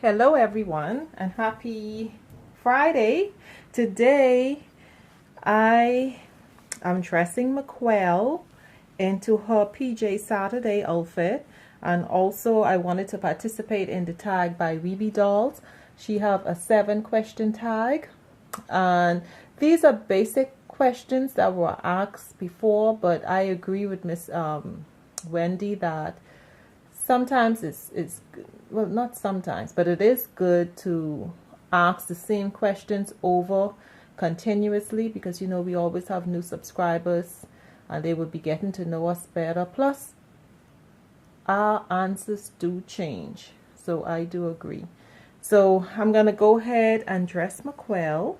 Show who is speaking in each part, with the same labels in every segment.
Speaker 1: Hello everyone and happy Friday. Today I am dressing McQuell into her PJ Saturday outfit, and also I wanted to participate in the tag by Weebiedolls. She have a 7-question tag, and these are basic questions that were asked before, but I agree with Miss Wendy that sometimes it's well, not sometimes, but it is good to ask the same questions over continuously, because we always have new subscribers and they will be getting to know us better. Plus our answers do change, so I do agree. So I'm gonna go ahead and dress McQuell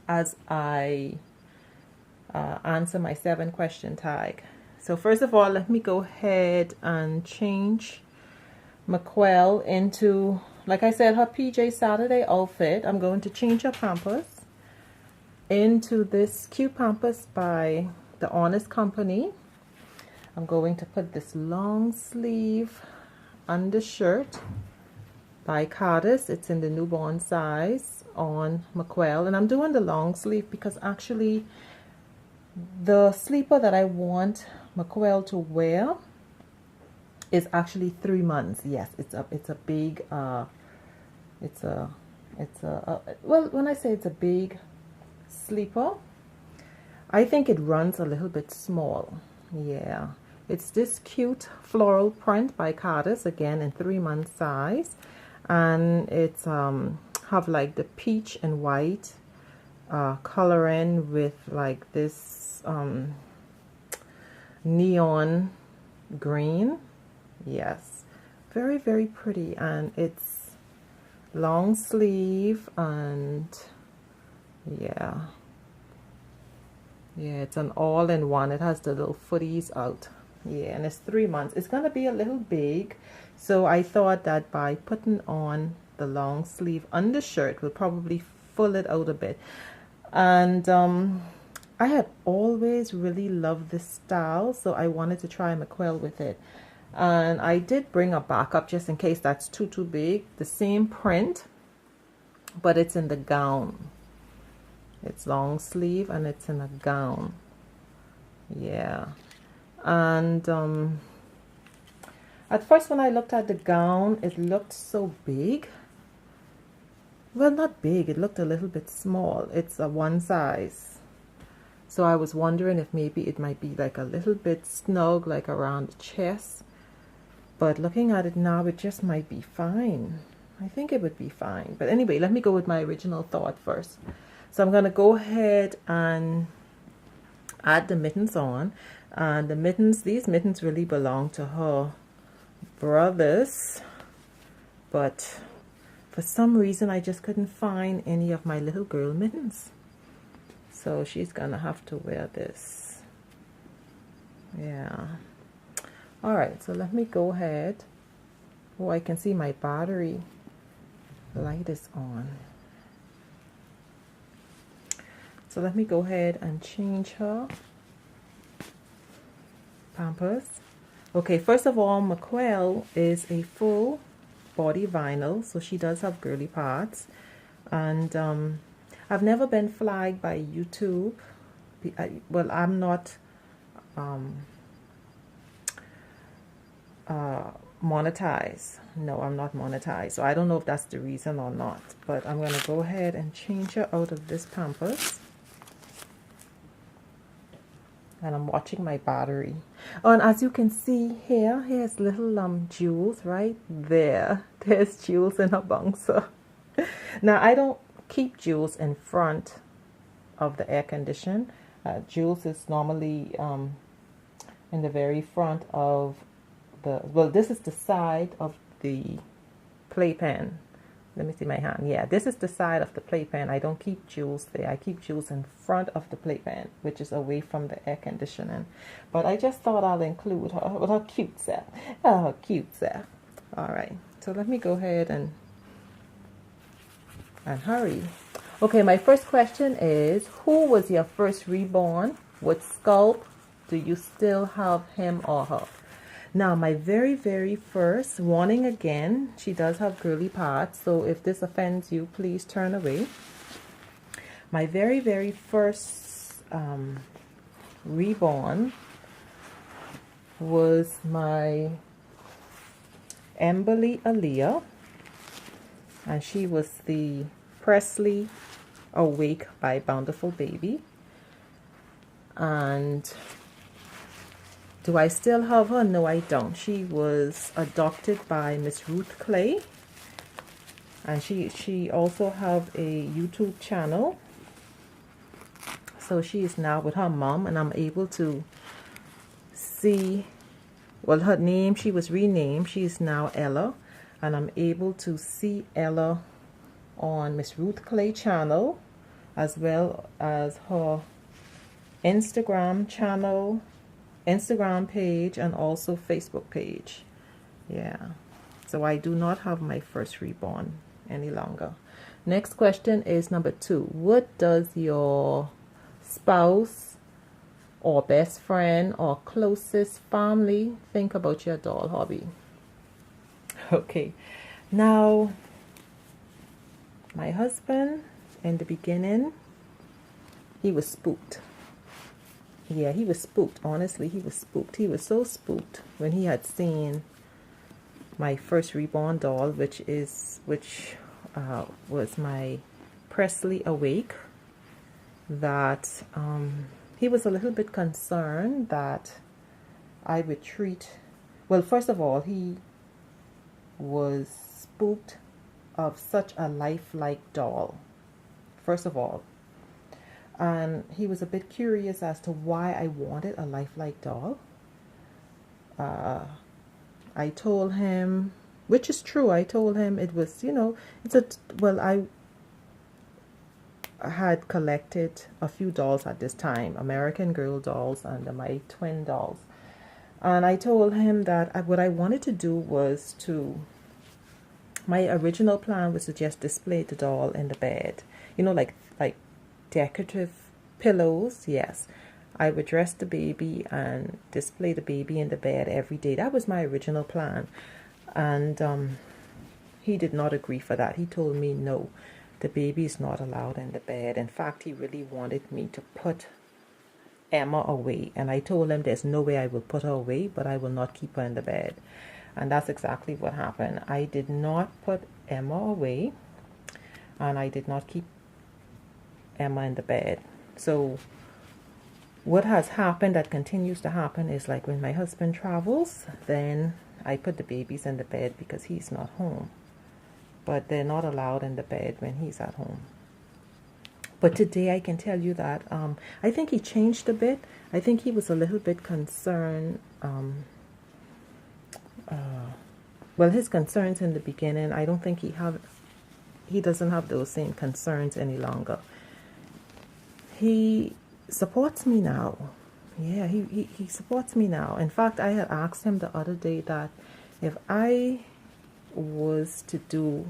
Speaker 1: as I answer my 7-question tag. So first of all, let me go ahead and change McQuell into, like I said, her PJ Saturday outfit. I'm going to change her pampers into this cute pampers by the Honest Company. I'm going to put this long sleeve undershirt by Cardis. It's in the newborn size on McQuell, and I'm doing the long sleeve because actually the sleeper that I want McQuell to wear is actually 3 months. Yes, it's a big well, when I say it's a big sleeper, I think it runs a little bit small. Yeah, it's this cute floral print by Cardis, again in 3 month size, and it's have like the peach and white coloring with like this neon green. Yes, very, very pretty, and it's long sleeve, and yeah, it's an all-in-one. It has the little footies out. Yeah, and it's 3 months. It's gonna be a little big, so I thought that by putting on the long sleeve undershirt will probably full it out a bit. And I had always really loved this style, so I wanted to try McQuell with it. And I did bring a backup just in case that's too big. The same print, but it's in the gown. It's long sleeve and it's in a gown. Yeah. And at first when I looked at the gown, it looked so big. Well, not big, it looked a little bit small. It's a 1 size. So I was wondering if maybe it might be like a little bit snug, like around the chest. But looking at it now, it just might be fine. I think it would be fine. But anyway, let me go with my original thought first. So I'm going to go ahead and add the mittens on. And the mittens, these mittens really belong to her brothers. But for some reason, I just couldn't find any of my little girl mittens. So she's going to have to wear this. Yeah. All right, so let me go ahead. Oh, I can see my battery light is on. So let me go ahead and change her pampers. Okay, first of all, McQuell is a full body vinyl, so she does have girly parts. And I've never been flagged by YouTube. Well, I'm not monetized. No, I'm not monetized, so I don't know if that's the reason or not, but I'm gonna go ahead and change her out of this pampers, and I'm watching my battery. Oh, and as you can see here, here's little jewels right there. There's jewels in her bouncer. Now I don't keep jewels in front of the air condition. Jewels is normally in the very front of well, this is the side of the playpen. Let me see my hand. Yeah, this is the side of the playpen. I don't keep jewels there. I keep jewels in front of the playpen, which is away from the air conditioning. But I just thought I'll include her with her cute self. Oh, her cute self. All right, so let me go ahead and hurry. Okay, my first question is, who was your first reborn? What sculpt do you still have him or her? Now, my very first warning again, she does have girly parts, so if this offends you, please turn away. My very first reborn was my L.L.E, and she was the Presley Awake by Bountiful Baby. And do I still have her? No, I don't. She was adopted by Miss Ruth Clay, and she also have a YouTube channel. So she is now with her mom, and I'm able to see, well, her name, she was renamed. She is now Ella, and I'm able to see Ella on Miss Ruth Clay channel, as well as her Instagram channel, Instagram page, and also Facebook page. Yeah, so I do not have my first reborn any longer. Next question is number 2. What does your spouse or best friend or closest family think about your doll hobby? Okay, now my husband, in the beginning, he was spooked. Yeah, he was spooked. Honestly, he was spooked. He was so spooked when he had seen my first reborn doll, which was my Presley Awake, that he was a little bit concerned that I would treat, well, first of all, he was spooked of such a lifelike doll, first of all. And he was a bit curious as to why I wanted a lifelike doll. I told him, which is true, I told him it was, I had collected a few dolls at this time, American Girl dolls and my twin dolls. And I told him that what I wanted to do was my original plan was to just display the doll in the bed, like decorative pillows. Yes, I would dress the baby and display the baby in the bed every day. That was my original plan. And he did not agree for that. He told me, no, the baby is not allowed in the bed. In fact, he really wanted me to put Emma away. And I told him there's no way I will put her away, but I will not keep her in the bed. And that's exactly what happened. I did not put Emma away, and I did not keep Emma in the bed. So what has happened, that continues to happen, is like when my husband travels, then I put the babies in the bed because he's not home. But they're not allowed in the bed when he's at home. But today I can tell you that I think he changed a bit. I think he was a little bit concerned. Well, his concerns in the beginning, I don't think he doesn't have those same concerns any longer. He supports me now. Yeah, he supports me now. In fact, I had asked him the other day that if I was to do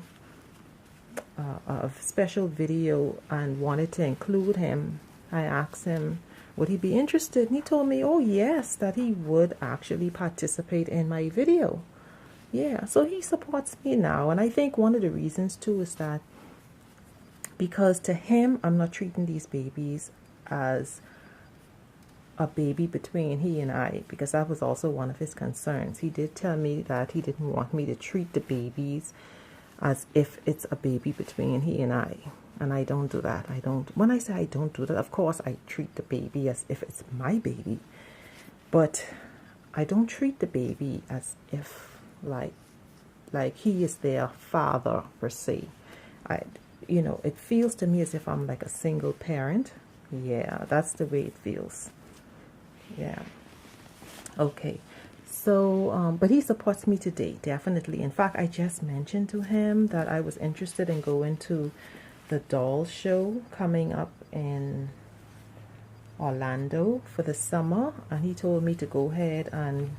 Speaker 1: a special video and wanted to include him, I asked him, would he be interested? And he told me, oh yes, that he would actually participate in my video. Yeah, so he supports me now. And I think one of the reasons too is that because to him, I'm not treating these babies as a baby between he and I, because that was also one of his concerns. He did tell me that he didn't want me to treat the babies as if it's a baby between he and I. And I don't do that. When I say I don't do that, of course I treat the baby as if it's my baby. But I don't treat the baby as if like he is their father per se. It feels to me as if I'm like a single parent. Yeah, that's the way it feels. Yeah. Okay. So, but he supports me today, definitely. In fact, I just mentioned to him that I was interested in going to the doll show coming up in Orlando for the summer. And he told me to go ahead and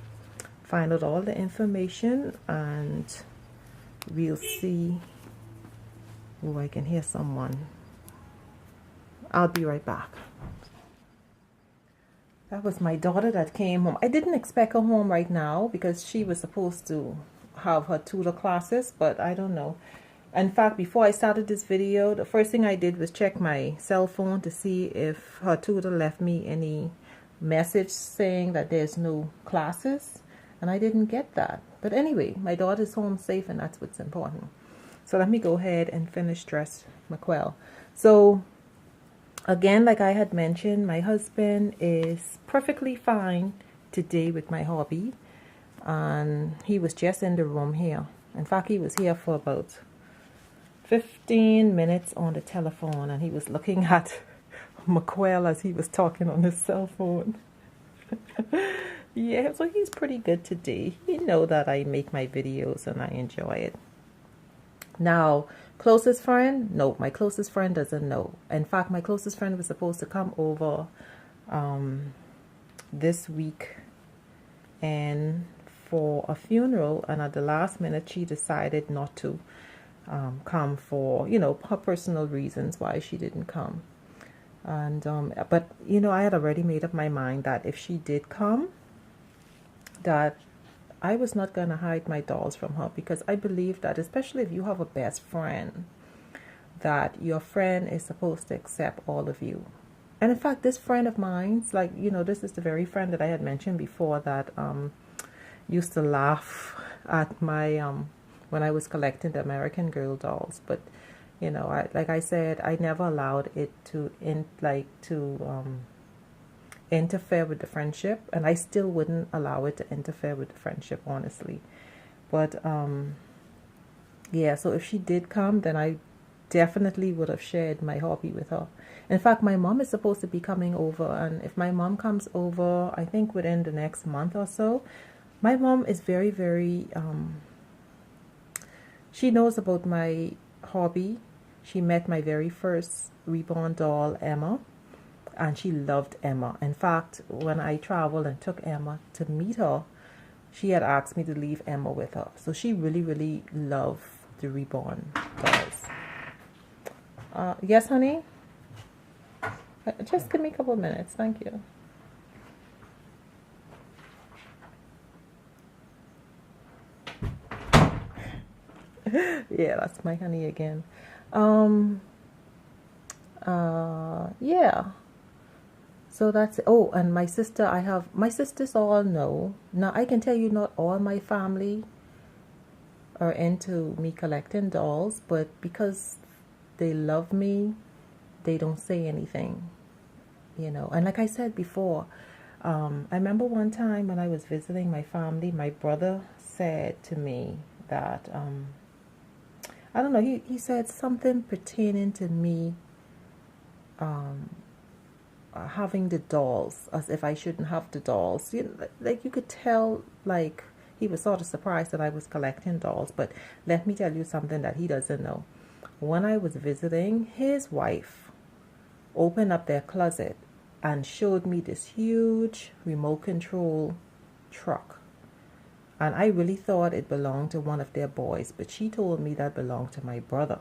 Speaker 1: find out all the information, and we'll see. Oh, I can hear someone. I'll be right back. That was my daughter that came home. I didn't expect her home right now because she was supposed to have her tutor classes, but I don't know. In fact, before I started this video, the first thing I did was check my cell phone to see if her tutor left me any message saying that there's no classes, and I didn't get that. But anyway, my daughter's home safe, and that's what's important. So let me go ahead and finish dress McQuell. So again, like I had mentioned, my husband is perfectly fine today with my hobby, and he was just in the room here. In fact, he was here for about 15 minutes on the telephone, and he was looking at McQuell as he was talking on his cell phone. Yeah, so he's pretty good today. He know that I make my videos and I enjoy it. Now, closest friend? No, my closest friend doesn't know. In fact, my closest friend was supposed to come over this week and for a funeral, and at the last minute she decided not to come for, you know, her personal reasons why she didn't come. And but you know, I had already made up my mind that if she did come, that I was not going to hide my dolls from her, because I believe that, especially if you have a best friend, that your friend is supposed to accept all of you. And in fact, this friend of mine's, like, you know, this is the very friend that I had mentioned before that used to laugh at my when I was collecting the American Girl dolls. But you know, like I said, I never allowed it to interfere with the friendship, and I still wouldn't allow it to interfere with the friendship, honestly. But yeah, so if she did come, then I definitely would have shared my hobby with her. In fact, my mom is supposed to be coming over, and if my mom comes over, I think within the next month or so, my mom is very, very she knows about my hobby. She met my very first reborn doll, Emma, and she loved Emma. In fact, when I traveled and took Emma to meet her, she had asked me to leave Emma with her. So she really, really loved the reborn dolls. Yes, honey? Just give me a couple of minutes. Thank you. Yeah, that's my honey again. Yeah. So that's it. Oh, and my sister, my sisters all know. Now, I can tell you not all my family are into me collecting dolls, but because they love me, they don't say anything, you know. And like I said before, I remember one time when I was visiting my family, my brother said to me that, I don't know, he said something pertaining to me having the dolls, as if I shouldn't have the dolls. You know, like you could tell, like he was sort of surprised that I was collecting dolls. But let me tell you something that he doesn't know. When I was visiting, his wife opened up their closet and showed me this huge remote control truck. And I really thought it belonged to one of their boys, but she told me that belonged to my brother.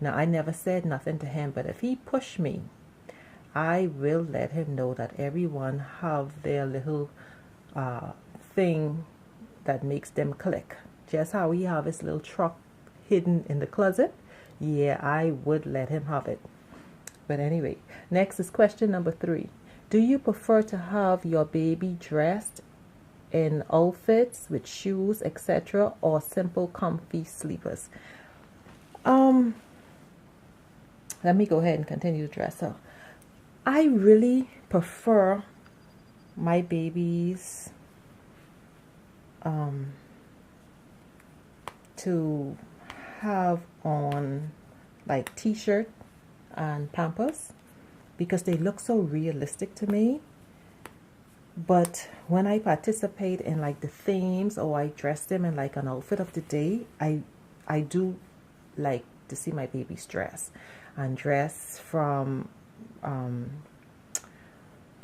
Speaker 1: Now, I never said nothing to him, but if he pushed me, I will let him know that everyone have their little thing that makes them click. Just how he have his little truck hidden in the closet, yeah, I would let him have it. But anyway, next is question number 3. Do you prefer to have your baby dressed in outfits with shoes, etc., or simple comfy sleepers? Let me go ahead and continue to dress her. I really prefer my babies to have on like t-shirt and Pampers, because they look so realistic to me. But when I participate in like the themes, or I dress them in like an outfit of the day, I do like to see my babies dress, and dress from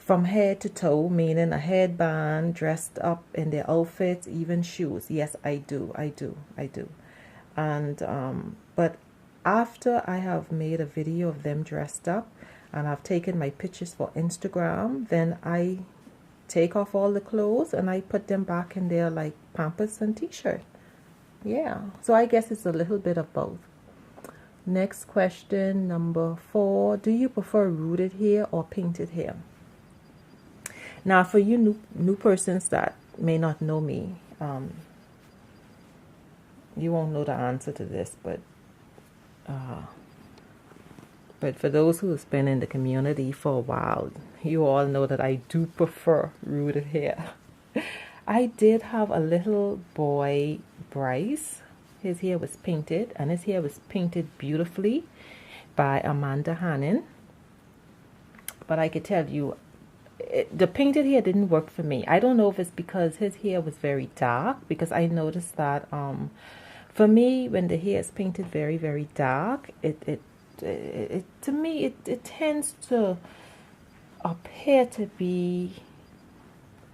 Speaker 1: head to toe, meaning a headband, dressed up in their outfits, even shoes. Yes, I do. And but after I have made a video of them dressed up, and I've taken my pictures for Instagram, then I take off all the clothes and I put them back in there like Pampers and t-shirt. Yeah, so I guess it's a little bit of both. Next question, number 4. Do you prefer rooted hair or painted hair? Now, for you new persons that may not know me, you won't know the answer to this, but for those who have been in the community for a while, you all know that I do prefer rooted hair. I did have a little boy, Bryce. His hair was painted, and his hair was painted beautifully by Amanda Hannon. But I could tell you, the painted hair didn't work for me. I don't know if it's because his hair was very dark, because I noticed that for me, when the hair is painted very, very dark, it to me it tends to appear to be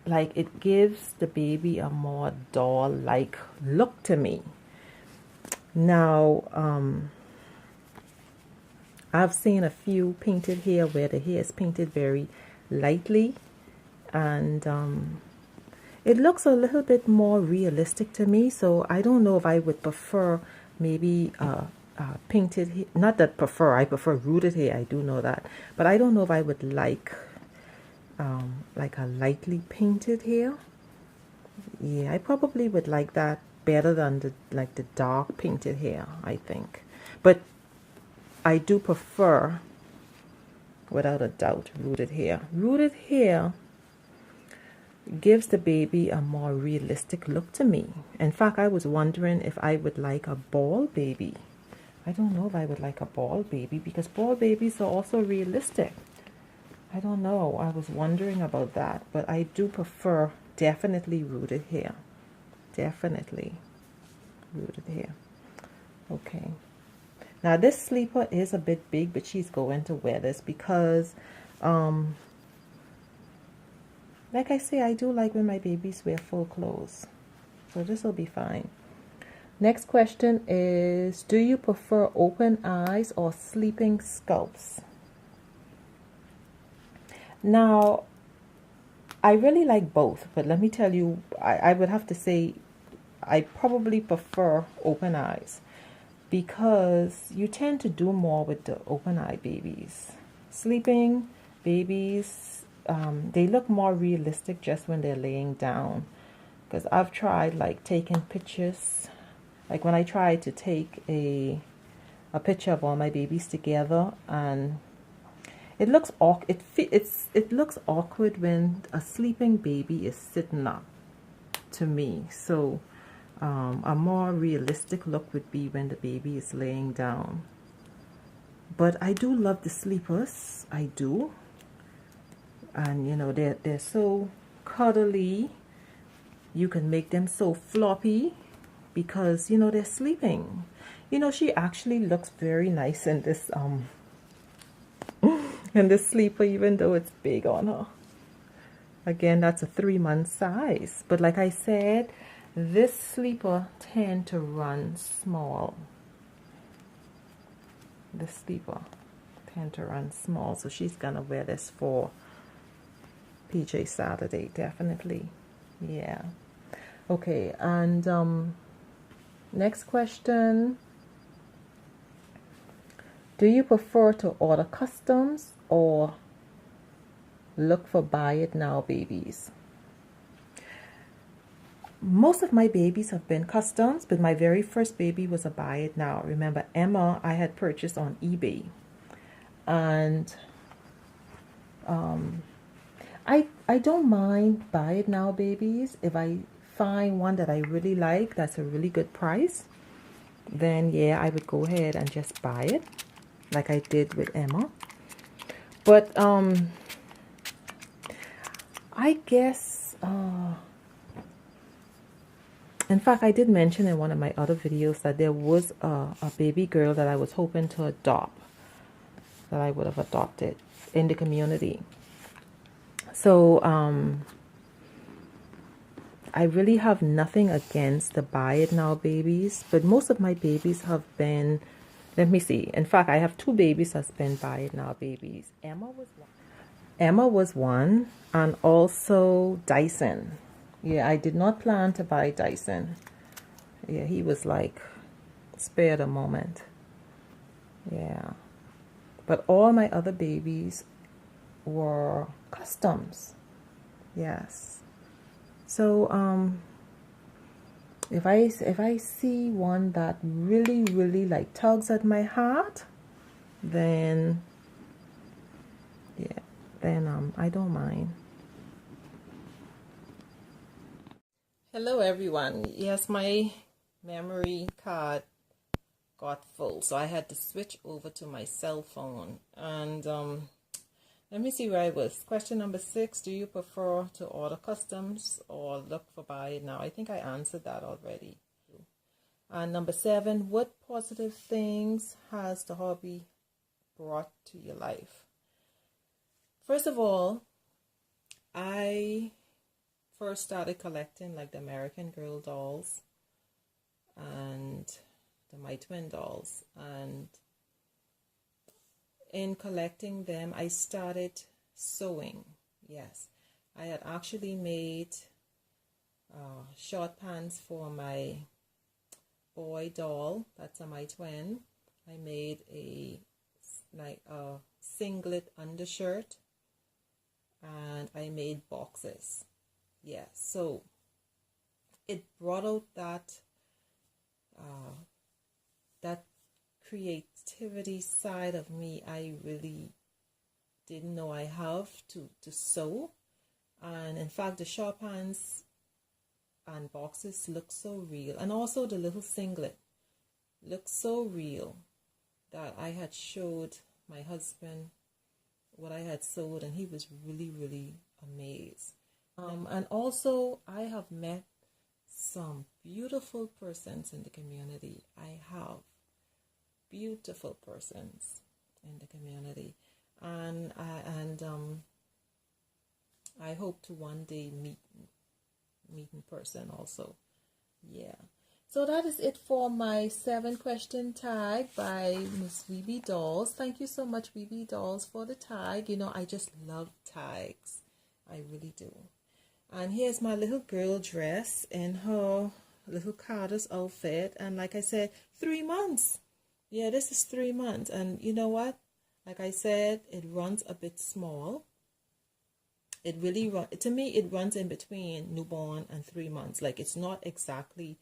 Speaker 1: like it gives the baby a more doll-like look to me. Now, I've seen a few painted hair where the hair is painted very lightly, and it looks a little bit more realistic to me. So I don't know if I would prefer maybe painted hair. Not that I prefer rooted hair, I do know that, but I don't know if I would like a lightly painted hair. Yeah, I probably would like that better than the dark painted hair, I think. But I do prefer, without a doubt, rooted hair. Rooted hair gives the baby a more realistic look to me. In fact, I was wondering if I would like a bald baby. I don't know if I would like a bald baby, because bald babies are also realistic. I don't know. I was wondering about that. But I do prefer definitely rooted hair. Definitely rooted hair. Okay. Now this sleeper is a bit big, but she's going to wear this because like I say, I do like when my babies wear full clothes. So this will be fine. Next question is, do you prefer open eyes or sleeping scalps? Now, I really like both, but let me tell you, I would have to say I probably prefer open eyes, because you tend to do more with the open eye babies. Sleeping babies, they look more realistic just when they're laying down, because I've tried like taking pictures, like when I tried to take a picture of all my babies together, and it looks awkward. It looks awkward when a sleeping baby is sitting up, to me. So a more realistic look would be when the baby is laying down. But I do love the sleepers. I do. And you know, they're so cuddly. You can make them so floppy because you know they're sleeping. You know, she actually looks very nice in this in this sleeper, even though it's big on her. Again, that's a 3-month size. But like I said, this sleeper tend to run small. This sleeper tend to run small, so she's gonna wear this for PJ Saturday, definitely. Yeah. Okay, and next question. Do you prefer to order customs or look for buy it now babies? Most of my babies have been customs, but my very first baby was a buy it now. Remember, Emma, I had purchased on eBay. And I don't mind buy it now babies. If I find one that I really like, that's a really good price, then yeah, I would go ahead and just buy it, like I did with Emma. But I guess in fact, I did mention in one of my other videos that there was a baby girl that I was hoping to adopt, that I would have adopted in the community. So I really have nothing against the buy it now babies, but most of my babies have been Let me see. In fact, I have two babies that's been by now, babies. Emma was one, and also Dyson. Yeah, I did not plan to buy Dyson. Yeah, he was like spare the moment. Yeah. But all my other babies were customs. Yes. So if I see one that really like tugs at my heart, then yeah, then I don't mind. Hello everyone. Yes, my memory card got full, so I had to switch over to my cell phone. And let me see where I was. Question number 6, do you prefer to order customs or look for buy it now? I think I answered that already. And number 7, what positive things has the hobby brought to your life? First of all, I first started collecting like the American Girl dolls and my twin dolls, and in collecting them I started sewing. Yes, I had actually made short pants for my boy doll, that's my twin. I made a singlet undershirt, and I made boxes. Yes, so it brought out that creativity side of me I really didn't know I have to sew. And in fact, the short pants and boxes look so real, and also the little singlet looks so real that I had showed my husband what I had sewed, and he was really amazed. And also I have met some beautiful persons in the community. I have beautiful persons in the community, and I hope to one day meet in person also. Yeah. So that is it for my 7-question tag by Miss Weebiedolls. Thank you so much, Weebiedolls, for the tag. You know, I just love tags. I really do. And here's my little girl dress in her little Carter's outfit. And like I said, 3 months. Yeah, this is 3 months. And you know what? Like I said, it runs a bit small. It really to me, it runs in between newborn and 3 months. Like, it's not exactly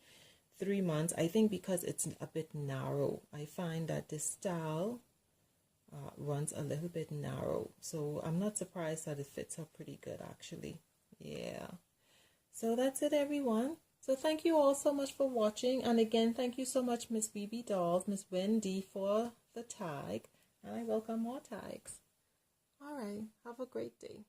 Speaker 1: 3 months. I think because it's a bit narrow, I find that this style runs a little bit narrow. So I'm not surprised that it fits her pretty good, actually. Yeah. So that's it, everyone. So thank you all so much for watching. And again, thank you so much, Miss Weebiedolls, Miss Wendy, for the tag. And I welcome more tags. All right. Have a great day.